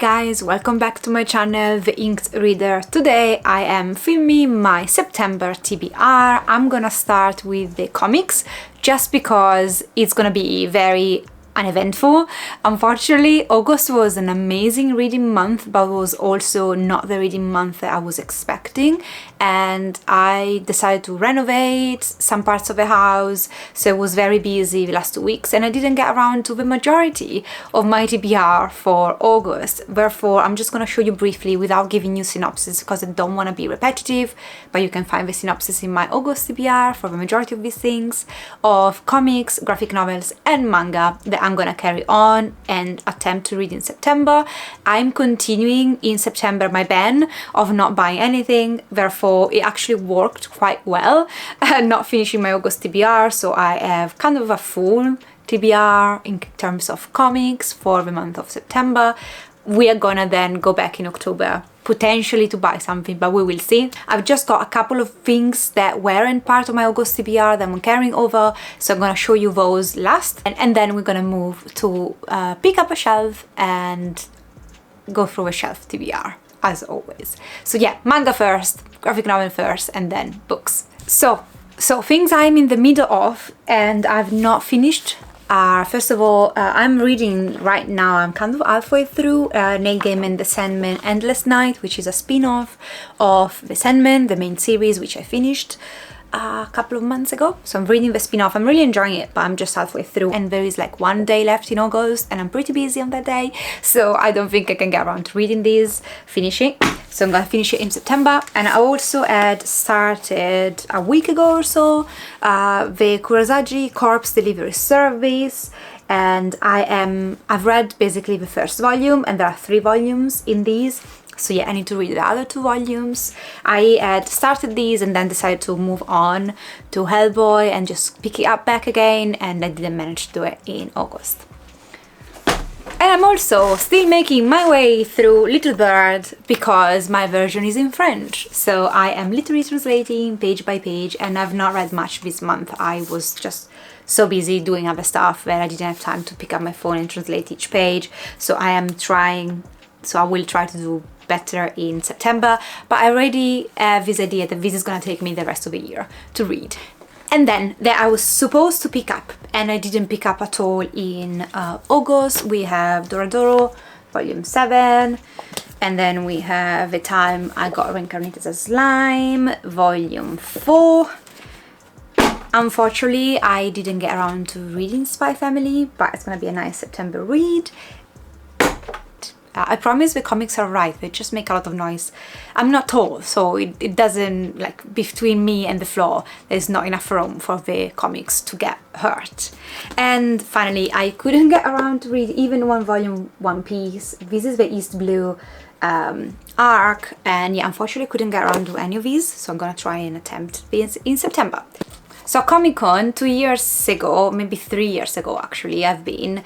Guys, welcome back to my channel, The Inked Reader. Today I am filming my September TBR. I'm gonna start with the comics just because it's gonna be very uneventful. Unfortunately, August was an amazing reading month, but was also not the reading month that I was expecting, and I decided to renovate some parts of the house, so it was very busy the last 2 weeks and I didn't get around to the majority of my TBR for August. Therefore, I'm just going to show you briefly without giving you synopsis because I don't want to be repetitive, but you can find the synopsis in my August TBR for the majority of these things, of comics, graphic novels and manga that I'm gonna carry on and attempt to read in September. I'm continuing in September my ban of not buying anything, therefore it actually worked quite well. Not finishing my August TBR, so I have kind of a full TBR in terms of comics for the month of September. We are gonna then go back in October potentially to buy something, but we will see. I've just got a couple of things that weren't part of my August TBR that I'm carrying over, so I'm gonna show you those last, and then we're gonna move to pick up a shelf and go through a shelf TBR as always. So yeah, manga first, graphic novel first, and then books. So things I'm in the middle of and I've not finished. First of all, I'm reading right now, I'm kind of halfway through Neil Gaiman The Sandman Endless Night, which is a spin-off of The Sandman, the main series, which I finished a couple of months ago. So I'm reading the spin-off. I'm really enjoying it, but I'm just halfway through and there is like 1 day left in August and I'm pretty busy on that day, so I don't think I can get around to reading these, finishing. So I'm gonna finish it in September. And I also had started a week ago or so the Kurosagi Corpse Delivery Service, and I've read basically the first volume, and there are 3 volumes in these. So yeah, I need to read the other 2 volumes. I had started these and then decided to move on to Hellboy and just pick it up back again, and I didn't manage to do it in August. And I'm also still making my way through Little Bird because my version is in French. So I am literally translating page by page, and I've not read much this month. I was just so busy doing other stuff that I didn't have time to pick up my phone and translate each page. So I will try to do better in September, but I already have this idea that this is gonna take me the rest of the year to read. And then that I was supposed to pick up and I didn't pick up at all in August. We have Doradoro volume 7, and then we have The Time I Got Reincarnated as Slime volume 4. Unfortunately, I didn't get around to reading Spy Family, but it's gonna be a nice September read. I promise the comics are right, they just make a lot of noise. I'm not tall, so it doesn't, like, between me and the floor there's not enough room for the comics to get hurt. And finally, I couldn't get around to read even one volume One Piece. This is the East Blue arc, and yeah, unfortunately couldn't get around to any of these, so I'm gonna try and attempt this in September. So Comic-Con 2 years ago, maybe 3 years ago actually, I've been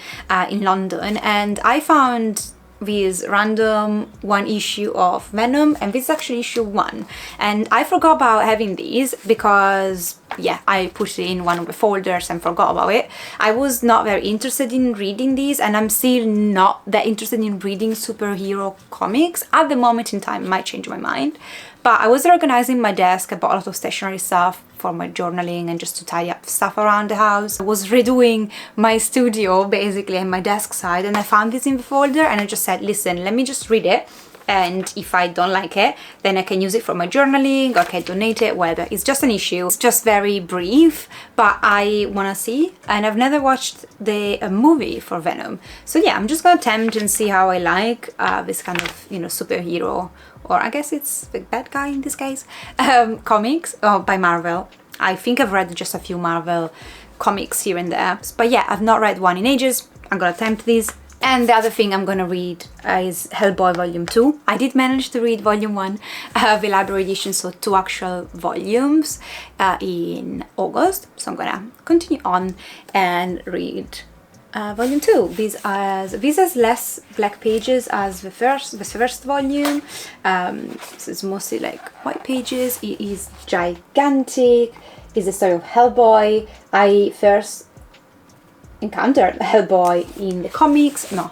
in London, and I found this random 1 issue of Venom, and this is actually issue 1, and I forgot about having these because yeah, I put it in one of the folders and forgot about it. I was not very interested in reading these, and I'm still not that interested in reading superhero comics at the moment in time. Might change my mind, but I was organizing my desk. I bought a lot of stationery stuff for my journaling and just to tidy up stuff around the house. I was redoing my studio basically and my desk side, and I found this in the folder and I just said, listen, let me just read it, and if I don't like it then I can use it for my journaling, or I can donate it, whatever. It's just an issue, it's just very brief, but I want to see, and I've never watched the movie for Venom, so yeah, I'm just gonna attempt and see how I like this kind of, you know, superhero, or I guess it's the bad guy in this case, comics by Marvel. I think I've read just a few Marvel comics here and there, but yeah, I've not read one in ages. I'm gonna attempt these. And the other thing I'm gonna read is Hellboy volume 2. I did manage to read volume 1, the library edition, so 2 actual volumes in August. So I'm gonna continue on and read volume 2. This has less black pages as the first volume. So it's mostly like white pages. It is gigantic. It's the story of Hellboy. I first encountered Hellboy in the comics, no,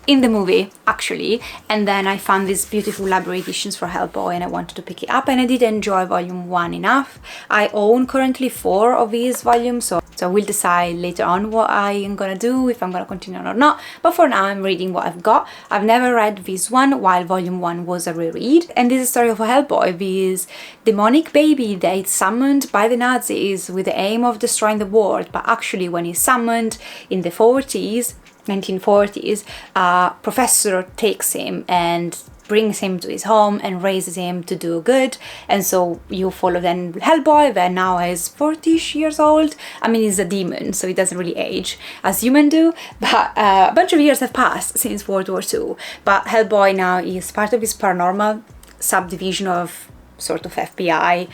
in the movie actually, and then I found these beautiful library editions for Hellboy and I wanted to pick it up, and I did enjoy volume 1 enough. I own currently 4 of these volumes, so I will decide later on what I am gonna do, if I'm gonna continue or not, but for now I'm reading what I've got. I've never read this one, while volume 1 was a reread, and this is the story of Hellboy, this demonic baby that is summoned by the Nazis with the aim of destroying the world, but actually when he's summoned in the 1940s, a professor takes him and brings him to his home and raises him to do good. And so you follow then Hellboy, that now is 40-ish years old. I mean, he's a demon, so he doesn't really age as humans do, but a bunch of years have passed since World War II. But Hellboy now is part of his paranormal subdivision of sort of FBI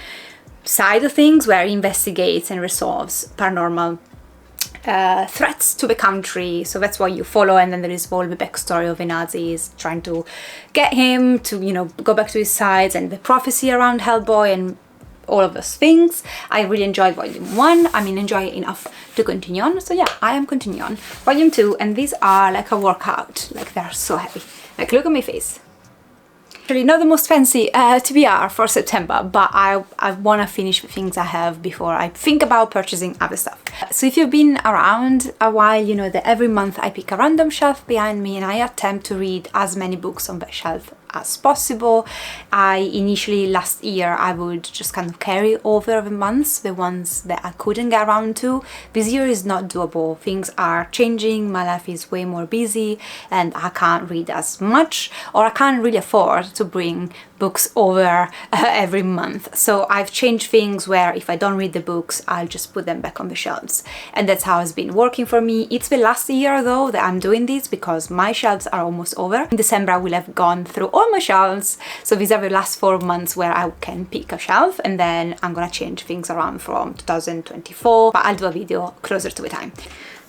side of things, where he investigates and resolves paranormal threats to the country. So that's why you follow, and then there is all the backstory of the Nazis trying to get him to, you know, go back to his sides, and the prophecy around Hellboy and all of those things. I really enjoyed volume 1. I mean, enjoy it enough to continue on. So yeah, I am continuing on. Volume 2, and these are like a workout. Like, they're so heavy. Like, look at my face. Actually, not the most fancy TBR for September, but I want to finish the things I have before I think about purchasing other stuff. So if you've been around a while, you know that every month I pick a random shelf behind me and I attempt to read as many books on that shelf as possible. I initially, last year, I would just kind of carry over the months, the ones that I couldn't get around to. This year is not doable. Things are changing, my life is way more busy, and I can't read as much, or I can't really afford to bring books over every month. So I've changed things where if I don't read the books, I'll just put them back on the shelves. And that's how it's been working for me. It's the last year though that I'm doing this, because my shelves are almost over. In December I will have gone through all my shelves. So these are the last 4 months where I can pick a shelf, and then I'm gonna change things around from 2024, but I'll do a video closer to the time.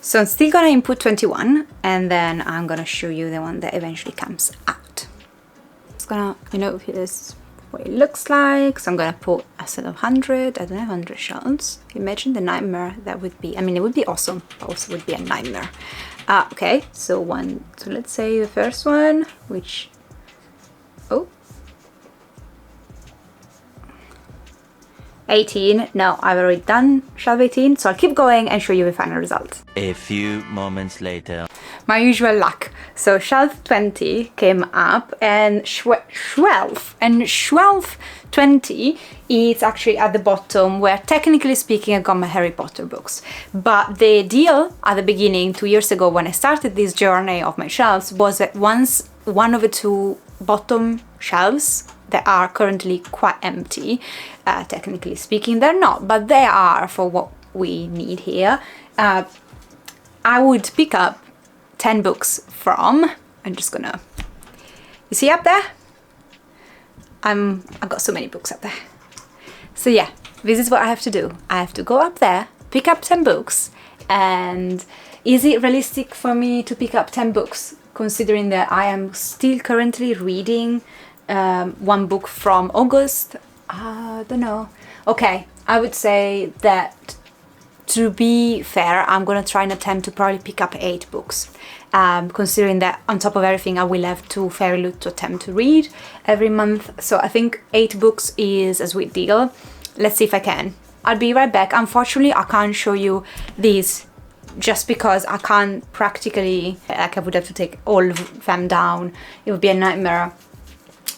So I'm still gonna input 21, and then I'm gonna show you the one that eventually comes out. Gonna, you know, here's what it looks like. So I'm gonna put a set of 100. I don't have 100 shelves. Imagine the nightmare that would be. I mean, it would be awesome, but also would be a nightmare. Okay, so let's say the first one, which, oh, 18. No, I've already done shelf 18, so I'll keep going and show you the final result. A few moments later. My usual luck. So shelf 20 came up, and shelf 20 is actually at the bottom, where technically speaking I got my Harry Potter books. But the deal at the beginning, 2 years ago, when I started this journey of my shelves, was that once one of the 2 bottom shelves that are currently quite empty, technically speaking they're not, but they are for what we need here, I would pick up 10 books from, I'm just gonna, you see up there? I've got so many books up there. So yeah, this is what I have to do. I have to go up there, pick up 10 books, and is it realistic for me to pick up 10 books considering that I am still currently reading 1 book from August? I don't know. Okay, I would say that, to be fair, I'm gonna try and attempt to probably pick up 8 books, considering that on top of everything I will have 2 Fairy Loot to attempt to read every month. So I think 8 books is a sweet deal. Let's see if I can. I'll be right back. Unfortunately, I can't show you these just because I can't practically, like I would have to take all of them down. It would be a nightmare.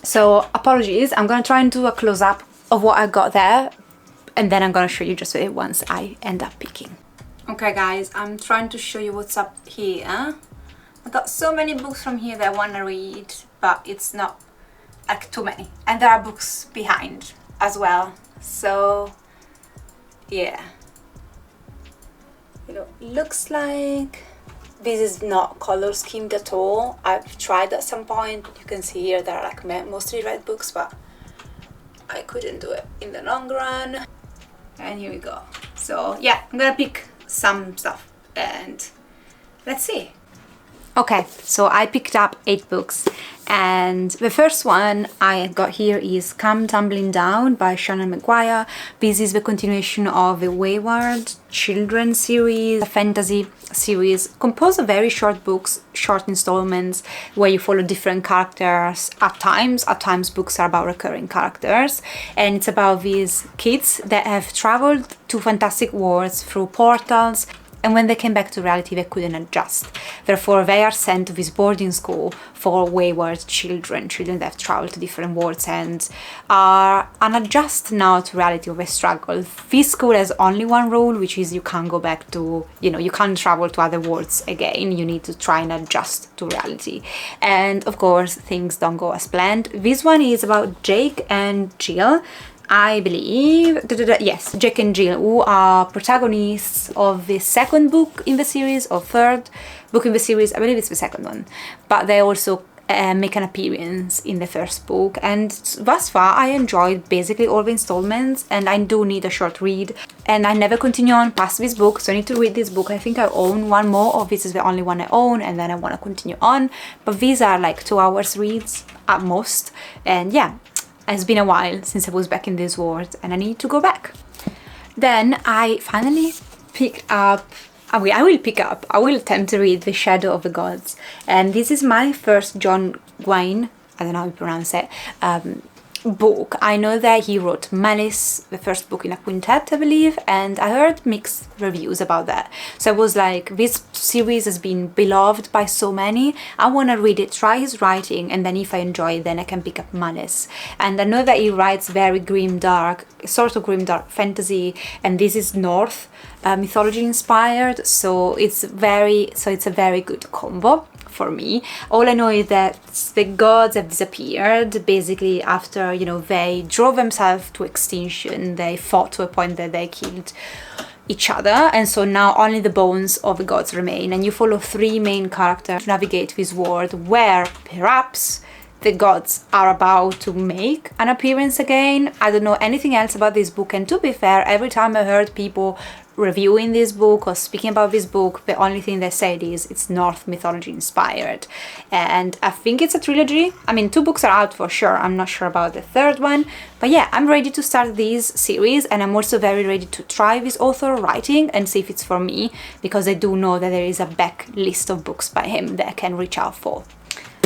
So apologies, I'm gonna try and do a close-up of what I got there, and then I'm gonna show you just once I end up picking. Okay guys, I'm trying to show you what's up here. I got so many books from here that I wanna read, but it's not like too many. And there are books behind as well. So yeah. You know, looks like this is not color schemed at all. I've tried at some point. You can see here there are like mostly red books, but I couldn't do it in the long run. And here we go. So yeah, I'm gonna pick some stuff and let's see. Okay, so I picked up 8 books, And the first one I got here is Come Tumbling Down by Shannon McGuire. This is the continuation of the Wayward Children series, a fantasy series composed of very short books, short installments where you follow different characters at times books are about recurring characters, and it's about these kids that have traveled to fantastic worlds through portals, and when they came back to reality they couldn't adjust. Therefore they are sent to this boarding school for wayward children that have traveled to different worlds and are unadjust now to reality, or they struggle. This school has only one rule, which is you can't go back to, you can't travel to other worlds again. You need to try and adjust to reality. And of course things don't go as planned. This one is about Jake and Jill, I believe. Yes, Jake and Jill, who are protagonists of the second book in the series, or third book in the series. I believe it's the second one, but they also make an appearance in the first book. And thus far I enjoyed basically all the installments, and I do need a short read, and I never continue on past this book, so I need to read this book. I think I own one more, or this is the only one I own, and then I want to continue on, but these are like 2 hours reads at most. And yeah, it's been a while since I was back in this world, and I need to go back. Then I finally I will attempt to read The Shadow of the Gods, and this is my first John Gwynne, I don't know how you pronounce it, book. I know that he wrote Malice, the first book in a quintet, I believe, and I heard mixed reviews about that. So I was like, this series has been beloved by so many, I want to read it, try his writing, and then if I enjoy it, then I can pick up Malice. And I know that he writes very grim-dark, sort of grim-dark fantasy, and this is North mythology inspired, so it's a very good combo for me. All I know is that the gods have disappeared basically after, they drove themselves to extinction. They fought to a point that they killed each other, and so now only the bones of the gods remain, and you follow 3 main characters to navigate this world where perhaps the gods are about to make an appearance again. I don't know anything else about this book, and to be fair, every time I heard people reviewing this book or speaking about this book, the only thing they said is it's North mythology inspired. And I think it's a trilogy. I mean, 2 books are out for sure. I'm not sure about the third one, but yeah, I'm ready to start this series, and I'm also very ready to try this author writing and see if it's for me, because I do know that there is a back list of books by him that I can reach out for.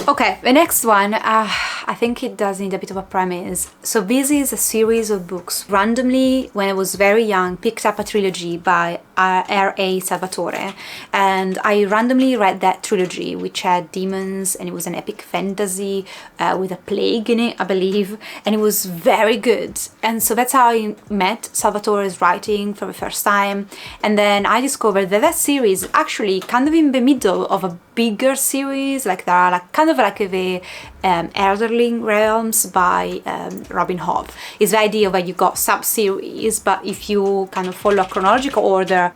Okay, the next one, I think it does need a bit of a premise. So this is a series of books. Randomly, when I was very young, picked up a trilogy by R.A. Salvatore, and I randomly read that trilogy, which had demons, and it was an epic fantasy with a plague in it, I believe, and it was very good. And so that's how I met Salvatore's writing for the first time. And then I discovered that series actually kind of in the middle of a bigger series, like there are kind of like the Elderling Realms by Robin Hobb. It's the idea that you got sub-series, but if you kind of follow a chronological order,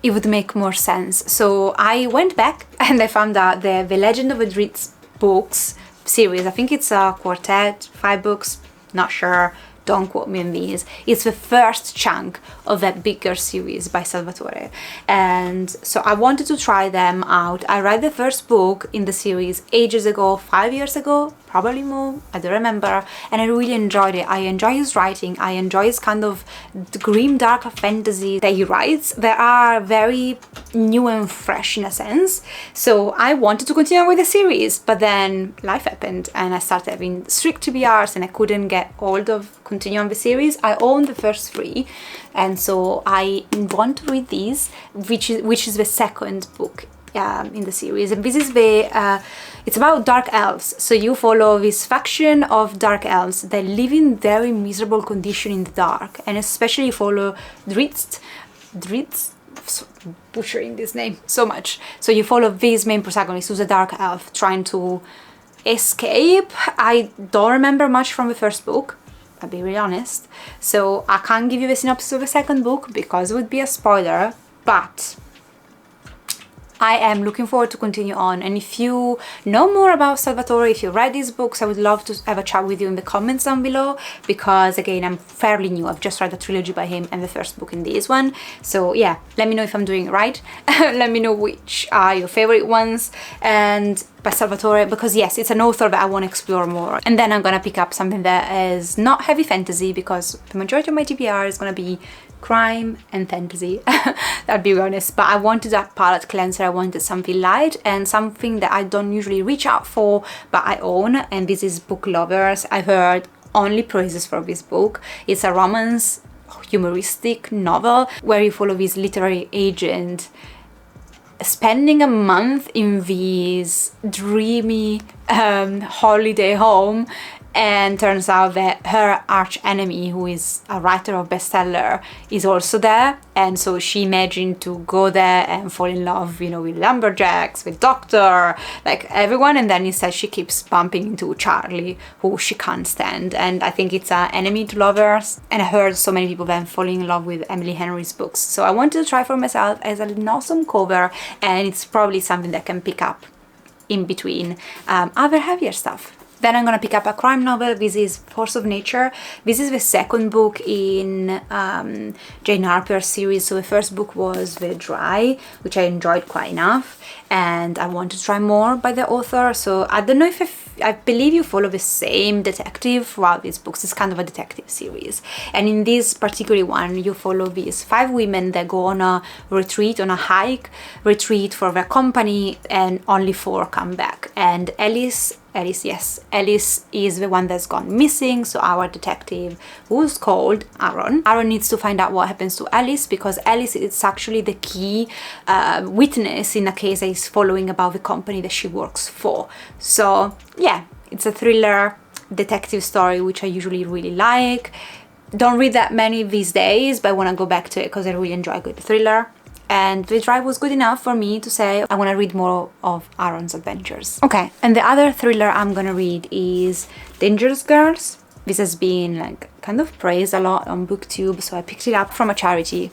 it would make more sense. So I went back and I found out the Legend of the Drizzt books series. I think it's a quartet, 5 books, not sure. Don't quote me on these. It's the first chunk of that bigger series by Salvatore. And so I wanted to try them out. I read the first book in the series ages ago, 5 years ago, probably more, I don't remember, and I really enjoyed it. I enjoy his writing, I enjoy his kind of grim dark fantasy that he writes that are very new and fresh in a sense. So I wanted to continue with the series, but then life happened and I started having strict TBRs and I couldn't get hold of continue on the series. I own the first 3, and so I want to read these, which is the second book in the series. And this is it's about dark elves. So you follow this faction of dark elves that live in very miserable condition in the dark, and especially follow Drizzt, butchering this name so much. So you follow this main protagonist who's a dark elf trying to escape. I don't remember much from the first book, I'll be really honest, so I can't give you the synopsis of the second book because it would be a spoiler, but I am looking forward to continue on, and if you know more about Salvatore, if you read these books, I would love to have a chat with you in the comments down below, because again, I'm fairly new. I've just read the trilogy by him and the first book in this one, so yeah, let me know if I'm doing it right. Let me know which are your favorite ones and by Salvatore, because yes, it's an author that I want to explore more. And then I'm gonna pick up something that is not heavy fantasy, because the majority of my TBR is gonna be crime and fantasy. I'll be honest, but I wanted that palette cleanser. I wanted something light and something that I don't usually reach out for, but I own, and this is Book Lovers. I've heard only praises for this book. It's a romance humoristic novel where you follow this literary agent spending a month in this dreamy holiday home, and turns out that her arch enemy, who is a writer of bestseller, is also there, and so she imagined to go there and fall in love, you know, with lumberjacks, with doctor, like everyone, and then instead she keeps bumping into Charlie, who she can't stand, and I think it's an enemy to lovers. And I heard so many people then falling in love with Emily Henry's books, so I wanted to try for myself as an awesome cover, and it's probably something that can pick up in between other heavier stuff. Then I'm gonna pick up a crime novel. This is Force of Nature. This is the second book in Jane Harper's series. So the first book was The Dry, which I enjoyed quite enough, and I want to try more by the author. So I don't know if I believe you follow the same detective throughout these books. It's kind of a detective series, and in this particular one you follow these 5 women that go on a retreat, on a hike retreat for their company, and only 4 come back. And Alice is the one that's gone missing. So our detective, who's called Aaron needs to find out what happens to Alice, because Alice is actually the key witness in a case that is following about the company that she works for. So yeah, it's a thriller detective story, which I usually really like. Don't read that many these days, but I want to go back to it because I really enjoy a good thriller. And The Drive was good enough for me to say I want to read more of Aaron's adventures. Okay, and the other thriller I'm gonna read is Dangerous Girls. This has been like kind of praised a lot on BookTube, so I picked it up from a charity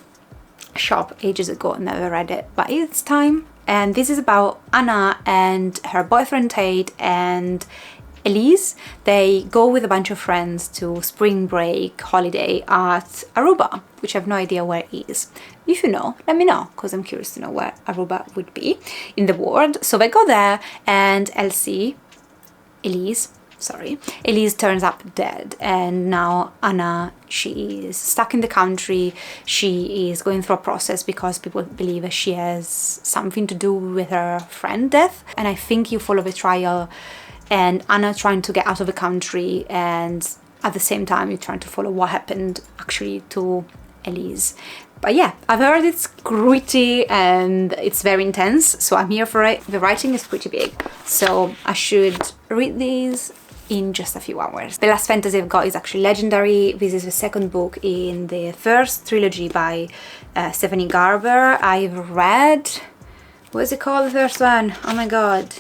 shop ages ago and never read it, but it's time. And this is about Anna and her boyfriend Tate and Elise. They go with a bunch of friends to spring break holiday at Aruba, which I have no idea where it is. If you know, let me know, because I'm curious to know where Aruba would be in the world. So they go there, and Elise turns up dead, and now Anna, she is stuck in the country. She is going through a process because people believe that she has something to do with her friend's death, and I think you follow the trial and Anna trying to get out of the country, and at the same time you're trying to follow what happened actually to Elise. But yeah, I've heard it's gritty and it's very intense, so I'm here for it. The writing is pretty big, so I should read these in just a few hours. The last fantasy I've got is actually Legendary. This is the second book in the first trilogy by Stephanie Garber. I've read, what is it called, the first one? Oh my god.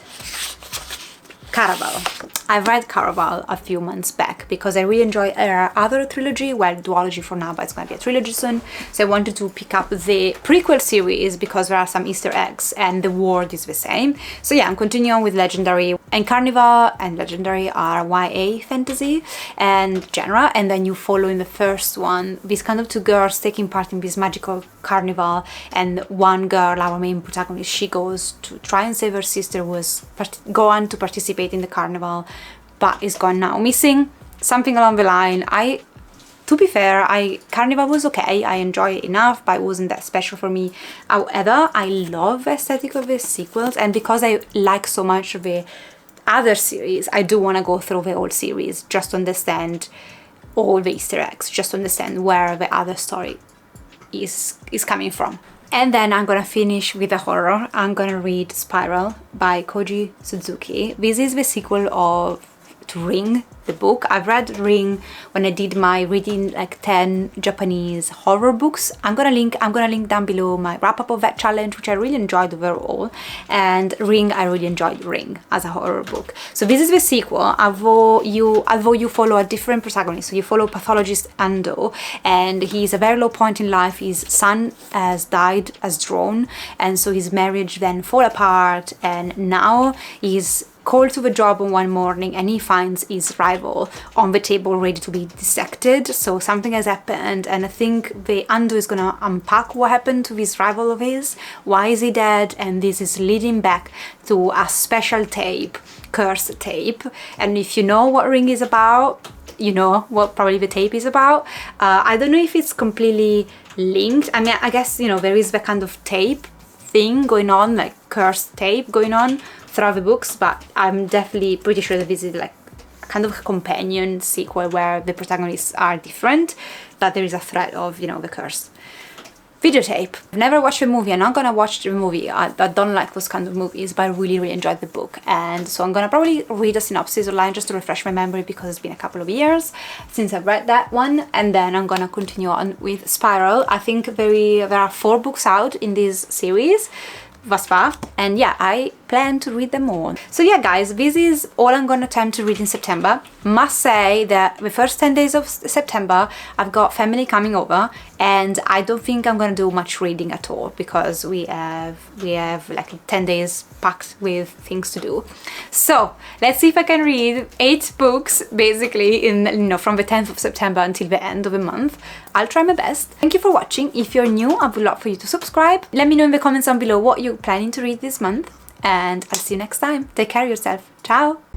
Caraval. I've read Caraval a few months back because I really enjoy her other trilogy, well, duology for now, but it's going to be a trilogy soon. So I wanted to pick up the prequel series because there are some Easter eggs and the world is the same. So yeah, I'm continuing on with Legendary. And Carnival and Legendary are YA fantasy and genre, and then you follow in the first one these kind of 2 girls taking part in this magical carnival, and one girl, our main protagonist, she goes to try and save her sister who was going to participate in the carnival but is gone now missing, something along the line. To be fair, Carnival was okay, I enjoyed it enough, but it wasn't that special for me. However, I love the aesthetic of the sequels, and because I like so much of the other series, I do want to go through the whole series just to understand all the Easter eggs, just to understand where the other story is coming from. And then I'm gonna finish with a horror. I'm gonna read Spiral by Koji Suzuki. This is the sequel of read Ring, the book. I've read Ring when I did my reading like 10 Japanese horror books. I'm gonna link down below my wrap-up of that challenge, which I really enjoyed overall. And Ring, I really enjoyed Ring as a horror book. So this is the sequel. Although you follow a different protagonist. So you follow pathologist Ando, and he's a very low point in life. His son has died as drawn, and so his marriage then fall apart, and now he's called to the job on one morning and he finds his rival on the table ready to be dissected. So something has happened, and I think the Ando is gonna unpack what happened to this rival of his, why is he dead, and this is leading back to a special tape, cursed tape. And if you know what Ring is about, you know what probably the tape is about. I don't know if it's completely linked. I mean, I guess, you know, there is the kind of tape thing going on, like cursed tape going on throughout the books, but I'm definitely pretty sure that this is like a kind of companion sequel where the protagonists are different, but there is a threat of, you know, the curse. Videotape. I've never watched the movie. I'm not gonna watch the movie. I don't like those kind of movies, but I really enjoyed the book, and so I'm gonna probably read a synopsis online just to refresh my memory, because it's been a couple of years since I've read that one, and then I'm gonna continue on with Spiral. I think there are 4 books out in this series thus far, and yeah, I plan to read them all. So yeah guys, this is all I'm gonna attempt to read in September. Must say that the first 10 days of September I've got family coming over, and I don't think I'm gonna do much reading at all, because we have like 10 days packed with things to do. So let's see if I can read 8 books basically in, you know, from the 10th of September until the end of the month. I'll try my best. Thank you for watching. If you're new, I would love for you to subscribe. Let me know in the comments down below what you're planning to read this month, and I'll see you next time. Take care of yourself. Ciao!